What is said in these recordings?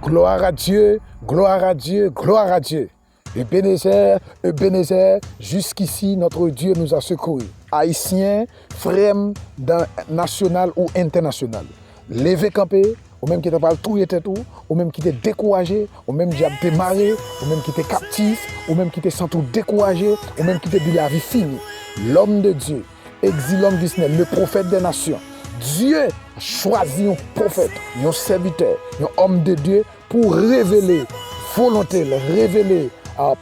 Gloire à Dieu, gloire à Dieu, gloire à Dieu. Ebenezer, Ebenezer, jusqu'ici notre Dieu nous a secourus. Haïtiens, frères national ou international. Levez campé, ou même qui était pas tout était tout, ou même qui était découragé, ou même qui était marré, ou même qui était captif, ou même qui était sans tout découragé, ou même qui était de la vie finie. L'homme de Dieu, Exilum Disney, le prophète des nations. Dieu a choisi un prophète, un serviteur, un homme de Dieu pour révéler volonté, révéler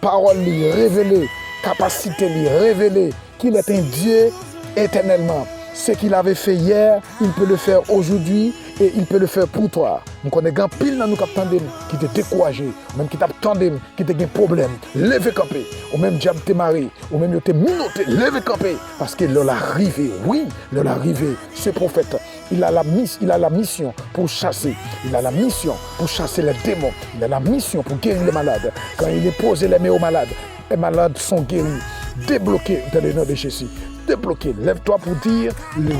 parole, révéler capacité, révéler qu'il est un Dieu éternellement. Ce qu'il avait fait hier, il peut le faire aujourd'hui et il peut le faire pour toi. Nous connaissons pile dans nous qui te découragé, même qui t'attendent, qui te des problèmes. Levez camper, ou même diable te marié, ou même te minoté, levez camper. Parce que l'on arrivé, oui, l'on arrivé. Ce prophète, il a la mission pour chasser. Il a la mission pour chasser les démons. Il a la mission pour guérir les malades. Quand il est posé les mains aux malades, les malades sont guéris, débloqués dans le nom de Jésus. Débloqué, lève-toi pour dire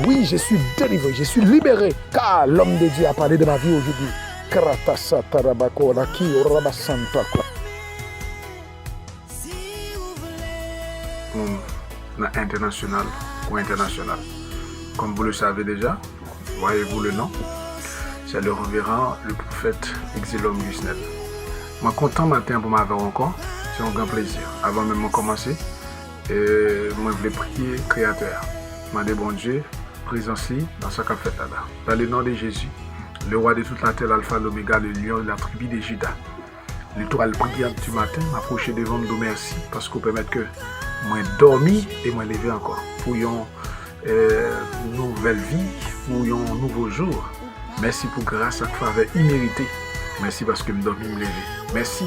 oui, je suis délivré, je suis libéré, car l'homme de Dieu a parlé de ma vie aujourd'hui. International ou international. Comme vous le savez déjà, voyez-vous le nom, c'est le révérend, le prophète Exilum Disney. Je suis content matin pour m'avoir encore, c'est un grand plaisir. Avant même de commencer, moi je voulais prier Créateur. Je demande bon Dieu, présence dans ce qu'a fait là. Dans le nom de Jésus, le roi de toute la terre, l'alpha, l'oméga, le lion de la tribu de Juda. L'étoile brillante du matin, m'approcher devant nous, merci, parce qu'on permet que moi dormi et moi lever encore. Pour une nouvelle vie, pour un nouveau jour. Merci pour grâce à faveur imméritée. Merci parce que je dormi, me lever. Merci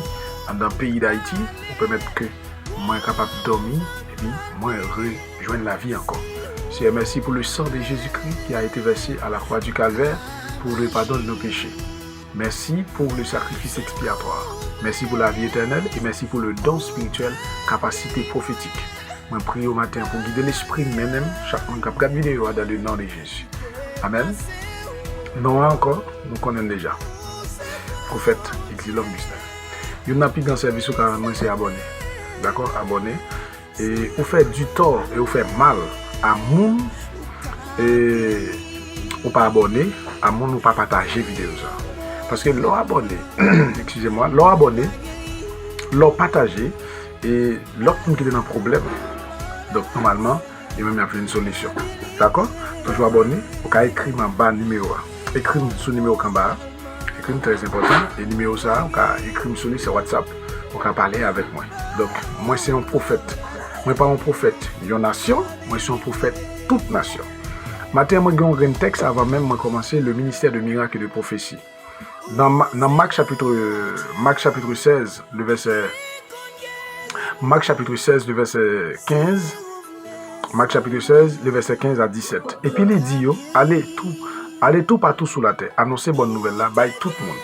dans le pays d'Haïti, pour permettre que moi capable de dormir et puis moi rejoindre la vie encore. Seigneur, merci pour le sang de Jésus-Christ qui a été versé à la croix du Calvaire pour le pardon de nos péchés. Merci pour le sacrifice expiatoire. Merci pour la vie éternelle et merci pour le don spirituel, capacité prophétique. Je prie au matin pour guider l'esprit même, chaque monde qui regarde la vidéo dans le nom de Jésus. Amen. Non encore, nous connaissons déjà. Prophète Exilum Disney. Il y a un plus grand service au Canada, c'est abonné. D'accord, abonné. Et vous faites du tort et vous faites mal à moun et ou pas abonné, à moun ou pas partager vidéo ça. Parce que l'on abonné, excusez-moi, l'on abonné, l'on partagé et l'autre qui est dans un problème. Donc normalement, il y a même une solution. D'accord? Toujours abonné, vous pouvez écrire en bas numéro. Écrire sur le numéro en bas. Écrire très important. Et le numéro ça, vous pouvez écrire sur lui, c'est WhatsApp. Vous pouvez parler avec moi. Donc, moi c'est un prophète. Moi pas un prophète d'une nation, moi je suis un prophète toute nation. Matin, moi j'ai un texte avant même de commencer le ministère de miracles et de prophétie. Dans Marc chapitre 16, le verset 15. Marc chapitre 16, le verset 15 à 17. Et puis il dit, allez tout partout sur la terre, annoncez bonne nouvelle là, by tout le monde.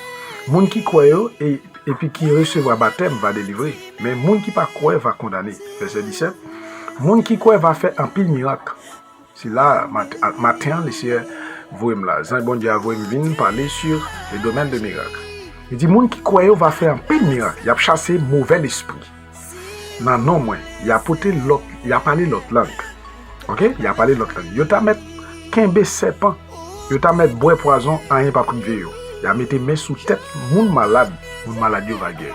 Monde qui croit et puis qui recevra baptême va délivrer. Mais monde qui pas croit va condamner. Verset 17. Monde qui croit va faire un pile miracle. C'est là, matin, le Seigneur voyez là. Jean bon Dieu a venir parler sur le domaine de miracle. Il dit, monde qui croit va faire un pile miracle. Il a chassé mauvais esprit. Non, moi, il a porté l'autre, il a parlé l'autre langue. Ok? Il a parlé l'autre langue. Il t'a mis 15 serpent. Il t'a mis bois poison, rien pas privé. Il a mis main sous tête, moun malade va guérir.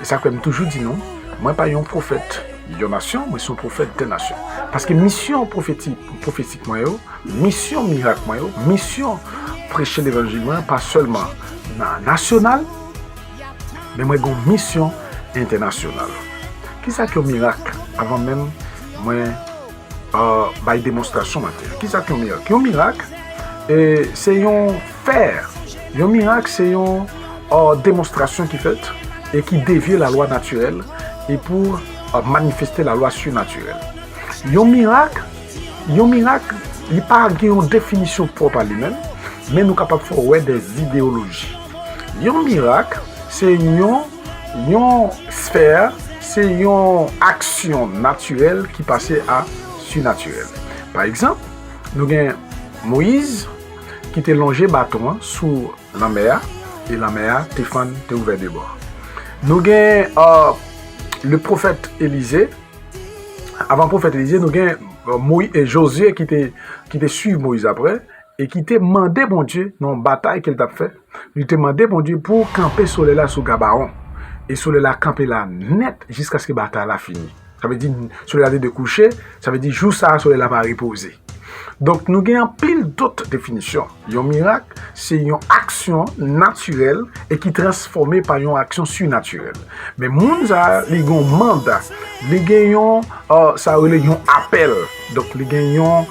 Et ça comme toujours dit non, moi pas un prophète de nation, moi suis un prophète des nations. Parce que mission prophétique moi mission miracle moi mission prêcher l'évangile pas seulement national, mais moi une mission internationale. Qui ça qui est un miracle avant même moi by démonstration matin. Qui ça qui est un miracle? Un miracle c'est un faire. Un miracle, c'est une démonstration qui fait et qui dévie la loi naturelle et pour manifester la loi surnaturelle. Un miracle, il n'y a pas une définition propre à lui-même, mais nous sommes capables de faire des idéologies. Un miracle, c'est une sphère, c'est une action naturelle qui passe à surnaturelle. Par exemple, nous avons Moïse qui était longé bâton sous la mer et la mer, Stéphane, t'es ouvert de bord. Nous avons le prophète Élisée. Avant le prophète Élisée, nous avons Moïse et Josué qui étaient suivi Moïse après et qui t'ont demandé, bon Dieu, dans la bataille qu'il t'a fait, il t'a demandé, bon Dieu, pour camper sur là sous Gabaon. Et sur là, camper là net jusqu'à ce que la bataille a fini. Ça veut dire, sur la de coucher, ça veut dire, jour ça, sur là, va reposer. Donc, nous avons pile d'autres définitions. Un miracle, c'est une action naturelle et qui est transformée par une action surnaturelle. Mais moun a les un mandat, les gagnons, ça a un appel. Donc, les gagnons,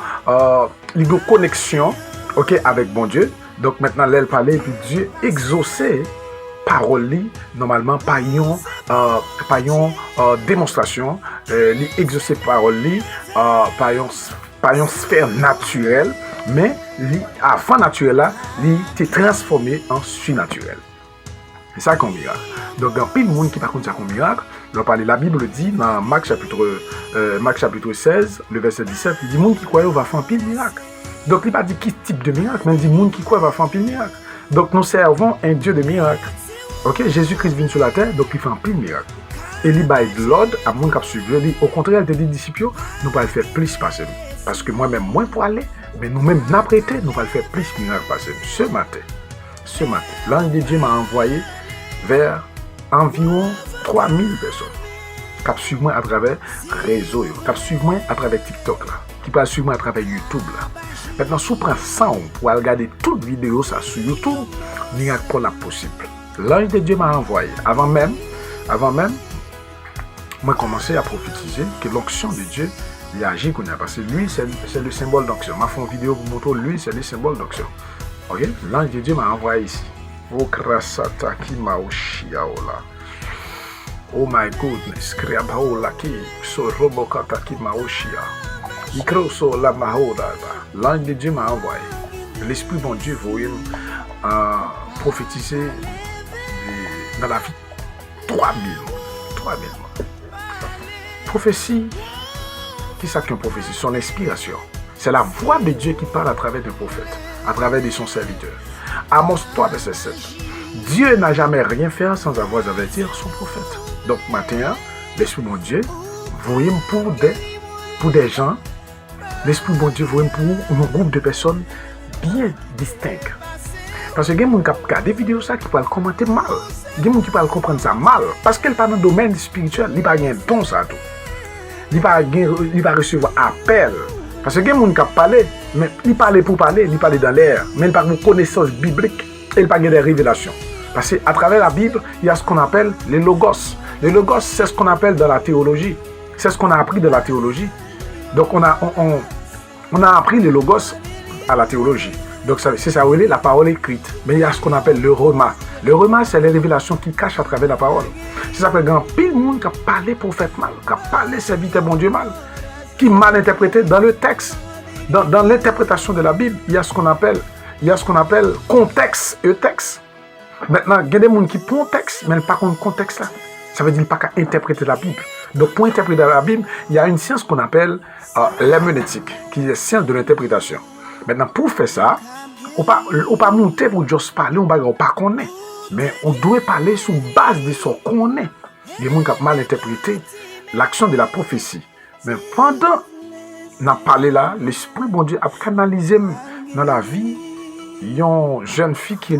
les connexion, ok, avec bon Dieu. Donc, maintenant, l'elle parlait, puis Dieu exaucé parole normalement par une démonstration, li exaucé parole par une sphère naturelle, mais avant naturel là, il était transformé en surnaturel. C'est ça qu'on miracle. Donc, il y a plein de monde qui par contre ça qu'on miracle. La Bible dit dans Marc chapitre 16, le verset 17, il dit monde qui croit va faire un pile miracle. Donc, il n'a pas dit quel type de miracle, mais il dit monde qui croit va faire un pile miracle. Donc, nous servons un Dieu de miracle. Ok, Jésus-Christ vient sur la terre, donc il fait un pile miracle. Et il baille de l'ordre à mon cap suivre. Au contraire, il dit disciples, nous pas le faire plus passer. Parce que moi-même, moins pour aller, mais nous-mêmes, n'apprêter, nous pas le faire plus miracle passer. Ce matin, l'ange de Dieu m'a envoyé vers environ 3000 personnes qui suivent moi à travers réseau, qui suivent moi à travers TikTok, là, qui peuvent suivre moi à travers YouTube. Là. Maintenant, si on prend 100 pour regarder toute vidéo ça sur YouTube, miracle pas la possible. L'ange de Dieu m'a envoyé. Avant même, moi j'ai commencé à prophétiser que l'onction de Dieu il agit qu'on a parce que lui c'est le symbole d'onction. Je fais une vidéo pour montrer lui c'est le symbole d'onction. Ok, l'ange de Dieu m'a envoyé ici. Vokrasata ki maoshia ola. Oh my goodness, kriabaola ki so robokata ki maoshia. Ikro so la mahoda. L'ange de Dieu m'a envoyé. L'esprit bon Dieu voulait prophétiser dans la vie 3000 mois. Prophétie, qui c'est qu'une prophétie? Son inspiration. C'est la voix de Dieu qui parle à travers des prophètes, à travers de son serviteur. Amos 3, verset 7. Dieu n'a jamais rien fait sans avoir avertir son prophète. Donc maintenant, l'Esprit bon Dieu, voyez pour des gens, l'Esprit bon Dieu, voyez pour un groupe de personnes bien distinctes. Parce que il y a des gens qui regardent des vidéos ça qui peuvent commenter mal. Il y a des gens qui peuvent comprendre ça mal. Parce qu'elle parle dans le domaine spirituel, il n'y a pas de don ça tout. Il va recevoir appel. Parce que il y a des gens qui parlent, mais il parle pour parler, il parle dans l'air. Mais il parle de connaissances bibliques et il parle des révélations. Parce qu'à travers la Bible, il y a ce qu'on appelle les logos. Les logos, c'est ce qu'on appelle dans la théologie. C'est ce qu'on a appris de la théologie. Donc on a appris les logos à la théologie. Donc c'est ça, la parole écrite. Mais il y a ce qu'on appelle le rhéma. Le rhéma, c'est les révélations qui cachent à travers la parole. C'est ça que il y a pile de monde qui a parlé prophète mal, qui a parlé serviteur bon Dieu mal, qui mal interprété dans le texte. Dans l'interprétation de la Bible, il y a ce qu'on appelle contexte et texte. Maintenant, il y a des gens qui prennent texte, mais pas contre contexte là. Ça veut dire pas qu'à interpréter la Bible. Donc pour interpréter la Bible, il y a une science qu'on appelle l'herméneutique, qui est la science de l'interprétation. Maintenant, pour faire ça, on ne peut pas monter pour juste parler, on ne pas connaître. Mais on doit parler sur base de ce qu'on connaît. Il y a des gens qui ont mal interprété l'action de la prophétie. Mais pendant qu'on a parlé là, l'Esprit bon Dieu a canalisé dans la vie une jeune fille qui est